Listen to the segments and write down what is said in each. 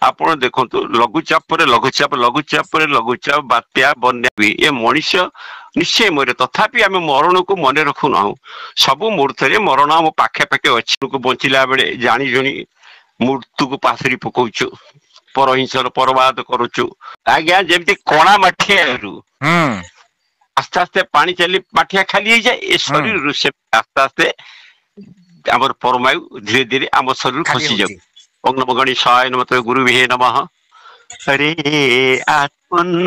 ଆପଣ ଦେଖନ୍ତୁ ଲଘୁଚାପ ପରେ ଲଘୁଚାପ ଲଘୁଚାପ ପରେ ଲଘୁଚାପ ବାତ୍ୟା ବନ୍ୟା ବି ଏ ମଣିଷ ନିଶ୍ଚୟ ମରେ ତଥାପି ଆମେ ମରଣକୁ ମନେ ରଖୁନାହୁଁ। ସବୁ ମୁହୂର୍ତ୍ତରେ ମରଣ ଆମ ପାଖେ ପାଖେ ଅଛି। ବଞ୍ଚିଲା ବେଳେ ଜାଣି ଜଣି ମୃତ୍ୟୁକୁ ପାଶୋରି ପକଉଛୁ, ପରହିଂସାର ପରବାଦ କରୁଛୁ। ଆଜ୍ଞା ଯେମିତି କଣା ମାଠିଆରୁ ଆସ୍ତେ ଆସ୍ତେ ପାଣି ଚାଲି ମାଠିଆ ଖାଲି ହେଇଯାଏ, ଏ ଶରୀରରୁ ସେ ଆସ୍ତେ ଆସ୍ତେ ଆମର ପରମାୟୁ ଧୀରେ ଧୀରେ ଆମ ଶରୀରରୁ ଖସି ଯାଉ। ଓಂ ନମୋ ଗଣେଶାୟ ନମଃ ଗୁରୁଭ୍ୟୋ ନମଃ। ହରେ ଆତ୍ମନ୍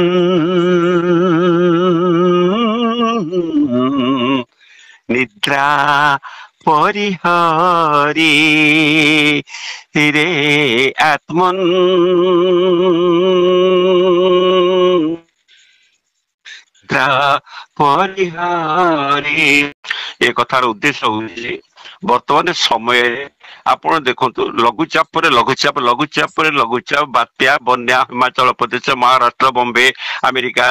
ନିଦ୍ରା ପରିହରି ରେ ଆତ୍ମନ୍ ପରିହରି। ଏ କଥାର ଉଦ୍ଦେଶ୍ୟ ହଉଛି ବର୍ତ୍ତମାନ ସମୟରେ ଆପଣ ଦେଖନ୍ତୁ ଲଘୁଚାପ ପରେ ଲଘୁଚାପ ଲଘୁଚାପ ପରେ ଲଘୁଚାପ ବାତ୍ୟା ବନ୍ୟା ହିମାଚଳ ପ୍ରଦେଶ ମହାରାଷ୍ଟ୍ର ବମ୍ବେ ଆମେରିକା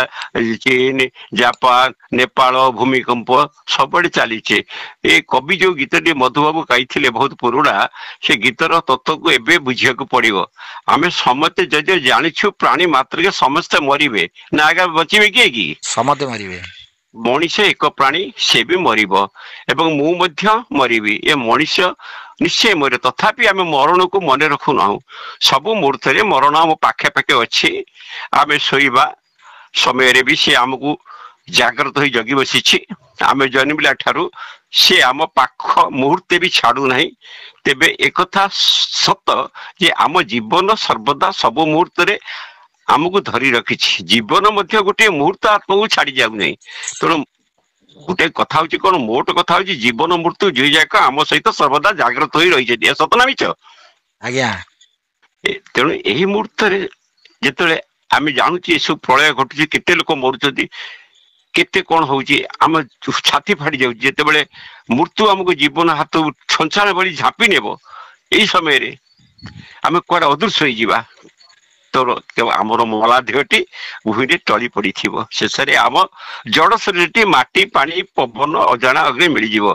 ଚୀନ ଜାପାନ ନେପାଳ ଭୂମିକମ୍ପ ସବୁଆଡେ ଚାଲିଛି। ଏ କବି ଯୋଉ ଗୀତଟି ମଧୁବାବୁ ଗାଇଥିଲେ ବହୁତ ପୁରୁଣା, ସେ ଗୀତର ତତ୍ତ୍ୱକୁ ଏବେ ବୁଝିବାକୁ ପଡିବ। ଆମେ ସମସ୍ତେ ଯଦି ଜାଣିଛୁ ପ୍ରାଣୀ ମାତ୍ରକେ ସମସ୍ତେ ମରିବେ ନା ଆଜ୍ଞା ବଞ୍ଚିବେ କିଏ କି? ସମସ୍ତେ ମରିବେ। ମଣିଷ ଏକ ପ୍ରାଣୀ, ସେ ବି ମରିବ ଏବଂ ମୁଁ ମଧ୍ୟ ମରିବି। ଏ ମଣିଷ ନିଶ୍ଚୟ ମରେ ତଥାପି ଆମେ ମରଣକୁ ମନେ ରଖୁନାହୁଁ। ସବୁ ମୁହୂର୍ତ୍ତରେ ମରଣ ଆମ ପାଖେ ପାଖେ ଅଛି। ଆମେ ଶୋଇବା ସମୟରେ ବି ସେ ଆମକୁ ଜାଗ୍ରତ ହୋଇ ଜଗି ବସିଛି। ଆମେ ଜନ୍ମିଲା ଠାରୁ ସେ ଆମ ପାଖ ମୁହୂର୍ତ୍ତେ ବି ଛାଡୁନାହିଁ। ତେବେ ଏକଥା ସତ ଯେ ଆମ ଜୀବନ ସର୍ବଦା ସବୁ ମୁହୂର୍ତ୍ତରେ ଆମକୁ ଧରି ରଖିଛି। ଜୀବନ ମଧ୍ୟ ଗୋଟିଏ ମୁହୂର୍ତ୍ତ ଆତ୍ମକୁ ଛାଡି ଯାଉନାହିଁ। ତେଣୁ ଗୋଟେ କଥା ହଉଛି କଣ, ମୋଟ କଥା ହଉଛି ଜୀବନ ମୃତ୍ୟୁ ଦୁଇ ଯାକ ଆମ ସହିତ ସର୍ବଦା ଜାଗ୍ରତ ହୋଇ ରହିଛନ୍ତି। ସତ ନା ମିଛ? ଆଜ୍ଞା। ତେଣୁ ଏହି ମୁହୂର୍ତ୍ତରେ ଯେତେବେଳେ ଆମେ ଜାଣୁଛୁ ଏସବୁ ପ୍ରଳୟ ଘଟୁଛି, କେତେ ଲୋକ ମରୁଛନ୍ତି, କେତେ କଣ ହଉଛି, ଆମ ଛାତି ଫାଟି ଯାଉଛି। ଯେତେବେଳେ ମୃତ୍ୟୁ ଆମକୁ ଜୀବନ ହାତ ଛଞ୍ଚାଣ ଭଳି ଝାମ୍ପି ନେବ, ଏଇ ସମୟରେ ଆମେ କୁଆଡେ ଅଦୃଶ୍ୟ ହେଇଯିବା। ଆମର ମଲା ଦେହଟି ଭୂଇଁରେ ଟଳି ପଡିଥିବ। ଶେଷରେ ଆମ ଜଡ ଶରୀରଟି ମାଟି ପାଣି ପବନ ଅଜାଣା ଅଗ୍ନି ମିଳିଯିବ।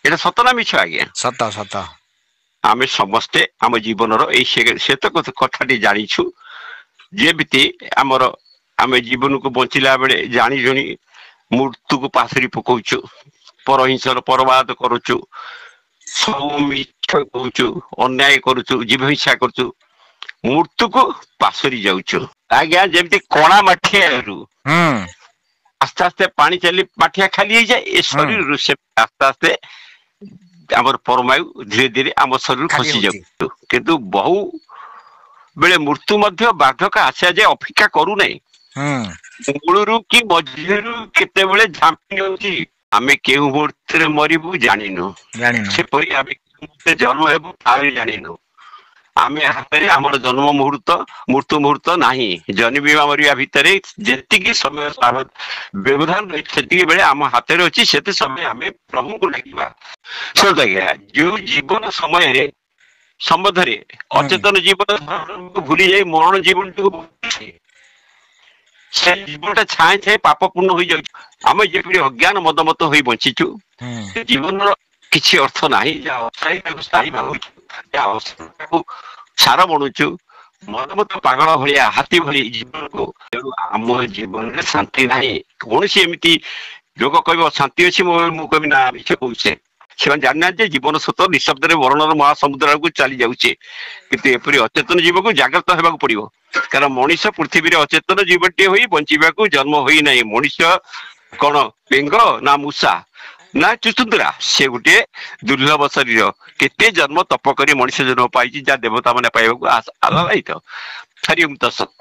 ଏଇଟା ସତ ନା ମିଛ ଆଜ୍ଞା? ସତ ସତ। ଆମେ ସମସ୍ତେ ଆମ ଜୀବନର ଏଇ ଶ୍ଵେତ କଥାଟି ଜାଣିଛୁ। ଯେମିତି ଆମେ ଜୀବନକୁ ବଞ୍ଚିଲା ବେଳେ ଜାଣି ଜଣି ମୃତ୍ୟୁକୁ ପାଶୋରି ପକଉଛୁ, ପରହିଂସାର ପରବାଦ କରୁଛୁ, ସବୁ ମିଛ କହୁଛୁ, ଅନ୍ୟାୟ କରୁଛୁ, ଜୀବ ହିଂସା କରୁଛୁ, ମୃତ୍ୟୁକୁ ପାଶୋରି ଯାଉଛୁ। ଆଜ୍ଞା ଯେମିତି କଣା ମାଠିଆରୁ ଆସ୍ତେ ଆସ୍ତେ ପାଣି ଚାଲି ମାଠିଆ ଖାଲି ହେଇଯାଏ, ଏ ଶରୀରରୁ ସେ ଆସ୍ତେ ଆସ୍ତେ ଆମର ପରମାୟୁ ଧୀରେ ଧୀରେ ଆମ ଶରୀରରୁ ଖସି ଯାଉଛୁ। କିନ୍ତୁ ବହୁ ବେଳେ ମୃତ୍ୟୁ ମଧ୍ୟ ବାର୍ଦ୍ଧକ୍ୟ ଆସିବା ଯାଏ ଅପେକ୍ଷା କରୁନାହିଁ। ମୂଳରୁ କି ମଝିରୁ କେତେବେଳେ ଝାମ୍ପି ଯାଉଛି। ଆମେ କେଉଁ ମୁହୂର୍ତ୍ତରେ ମରିବୁ ଜାଣିନୁ, ସେପରି ଆମେ ଜନ୍ମ ହେବୁ ତାହା ବି ଜାଣିନୁ। ଆମେ ହାତରେ ଆମର ଜନ୍ମ ମୁହୂର୍ତ୍ତ ମୃତ୍ୟୁ ମୁହୂର୍ତ୍ତ ନାହିଁ। ଜନ୍ମିବା ମରିବା ଭିତରେ ଯେତିକି ସମୟ ବ୍ୟବଧାନ ରହିଛି, ସେତିକି ବେଳେ ଆମ ହାତରେ ଅଛି। ସେତେ ସମୟ ଆମେ ପ୍ରଭୁଙ୍କୁ ଡାକିବା। ଶୁଣନ୍ତୁ ଆଜ୍ଞା, ଯୋଉ ଜୀବନ ସମୟରେ ସମ୍ବନ୍ଧରେ ଅଚେତନ ଜୀବନ ଭୁଲି ଯାଇ ମରଣ ଜୀବନଟିକୁ ସେ ଜୀବନଟା ଛାଏଁ ଛାଏଁ ପାପ ପୂର୍ଣ୍ଣ ହୋଇଯାଉଛି। ଆମେ ଯେପରି ଅଜ୍ଞାନ ମଦମତ ହୋଇ ବଞ୍ଚିଛୁ, ଜୀବନର କିଛି ଅର୍ଥ ନାହିଁ। ଯାହା ଅସ୍ଥାୟୀ ତାକୁ ସ୍ଥାୟୀ ଭାବୁଛୁ, ଯାହା ଅସ୍ଥାୟୀ ସାର ବଣୁଛୁ, ମଦମତ ପାଗଳ ଭଳିଆ ହାତୀ ଭଳି ଜୀବନକୁ। ତେଣୁ ଆମ ଜୀବନରେ ଶାନ୍ତି ନାହିଁ। କୌଣସି ଏମିତି ଲୋକ କହିବ ଶାନ୍ତି ଅଛି, ମୁଁ କହିବି ନା ମିଛ କହୁଛେ। ସେମାନେ ଜାଣିନାହାନ୍ତି ଯେ ଜୀବନ ସ୍ରୋତ ନିଃଶବ୍ଦରେ ମରଣର ମହାସମୁଦ୍ର ଆଡକୁ ଚାଲି ଯାଉଛି। କିନ୍ତୁ ଏପରି ଅଚେତନ ଜୀବକୁ ଜାଗ୍ରତ ହେବାକୁ ପଡିବ। କାରଣ ମଣିଷ ପୃଥିବୀରେ ଅଚେତନ ଜୀବଟିଏ ହୋଇ ବଞ୍ଚିବାକୁ ଜନ୍ମ ହୋଇନାହିଁ। ମଣିଷ କଣ ବେଙ୍ଗ ନା ମୂଷା ନା ଚୁଚୁନ୍ଦ୍ରା? ସେ ଗୋଟିଏ ଦୁର୍ଲଭ ଶରୀର। କେତେ ଜନ୍ମ ତପ କରି ମଣିଷ ଜନ୍ମ ପାଇଛି, ଯାହା ଦେବତା ମାନେ ପାଇବାକୁ ଆଲାହିତ। ହରି ଓମ୍ ତତ୍ସତ୍।